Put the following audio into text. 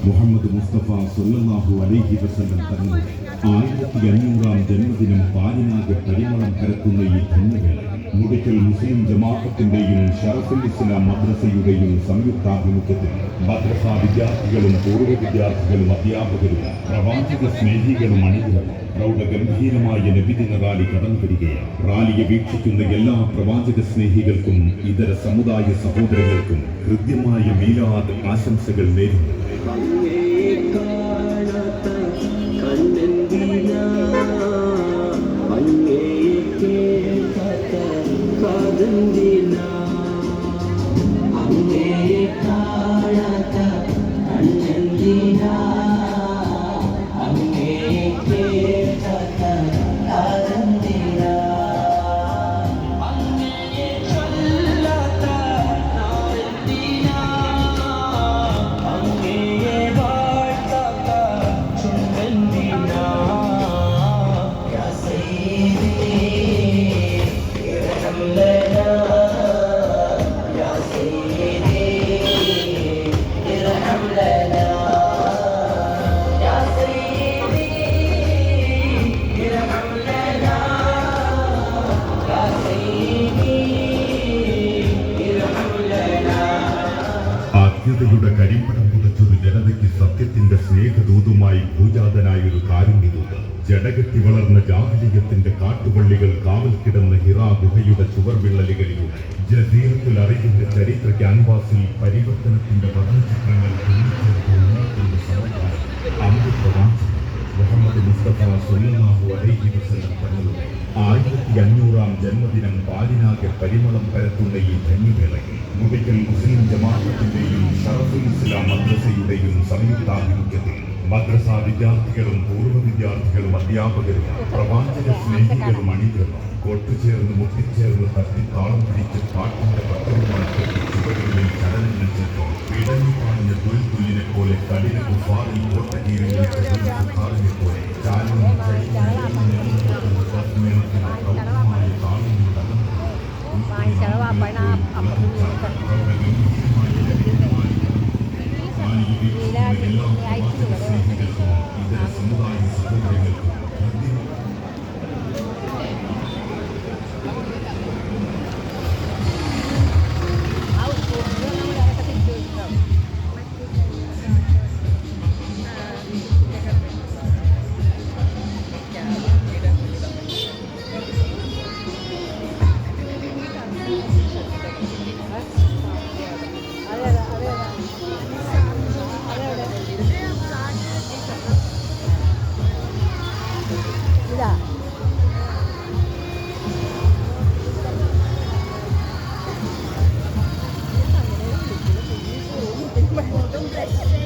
മുഹമ്മദ് മുസ്തഫ സല്ലല്ലാഹു അലൈഹി വസല്ലം തങ്ങളുടെ 1500-ാം ജന്മദിനം പാലിനാകെ പരിമളം പരത്തുന്ന ഈ ധന്യവേള മുടിക്കൽ മുസ്ലിം ജമാഅത്തിന്റെയും ഷറഫുൽ ഇസ്ലാം മദ്രസയുടെയും സംയുക്താഭിമുഖ്യത്തിൽ മദ്രസ വിദ്യാർത്ഥികളും പൂർവ്വ വിദ്യാർത്ഥികളും അധ്യാപകരും പ്രവാചക സ്നേഹികളും അണികളും പ്രൗഢഗംഭീരമായ നബിദിന റാലി കടന്നു വരികയാണ്. റാലിയെ വീക്ഷിക്കുന്ന എല്ലാ പ്രവാചക സ്നേഹികൾക്കും ഇതര സമുദായ സഹോദരങ്ങൾക്കും ഹൃദ്യമായ മീലാദ് ആശംസകൾ നേരുന്നു. യുടെ കരിമ്പടം പുതച്ചൊരു ജനതയ്ക്ക് സത്യത്തിന്റെ സ്നേഹദൂതുമായി ഭൂജാതനായൊരു കാരുണ്യദൂത്. ജടകെട്ടി വളർന്ന ജാഹലിയത്തിന്റെ കാട്ടുപള്ളികൾ കാവൽ കിടന്ന ഹിറാ ഗുഹയുടെ ചുവർവിള്ളലുകളിലൂടെ ജസീറത്തുൽ അറിവിന്റെ ചരിത്ര ക്യാൻവാസിൽ പരിവർത്തനത്തിന്റെ വർണ്ണചിത്രങ്ങൾ മുഹമ്മദ് മുസ്തഫ സല്ലല്ലാഹു അലൈഹി വസല്ലം തങ്ങളുടെ 1500-ാം ജന്മദിനം പാലിനാകെ പരിമളം പരത്തുന്ന ഈ ധന്യവേളയിൽ മുടിക്കൽ മുസ്ലിം ജമാഅത്തിന്റെയും ഷറഫുൽ ഇസ്ലാം മദ്രസയുടെയും സംയുക്താഭിമുഖ്യത്തിൽ മദ്രസ വിദ്യാർത്ഥികളും പൂർവ്വ വിദ്യാർത്ഥികളും അധ്യാപകരും പ്രവാചക സ്നേഹികളും അണികളും കൊട്ടുചേർന്ന് മുട്ടിച്ചേർന്ന് തട്ടി താളം പിടിച്ച് പാട്ടിന്റെ പത്രവുമായി ചുവടുകളിൽ ചലനങ്ങൾ ചേർത്ത് ഇടഞ്ഞു കാണുന്ന തുൽത്തുല്ലിനെ പോലെ കഠിന കുഫാറിൽ കോട്ടകീരങ്ങളെ പോലെ ചാലനും Don't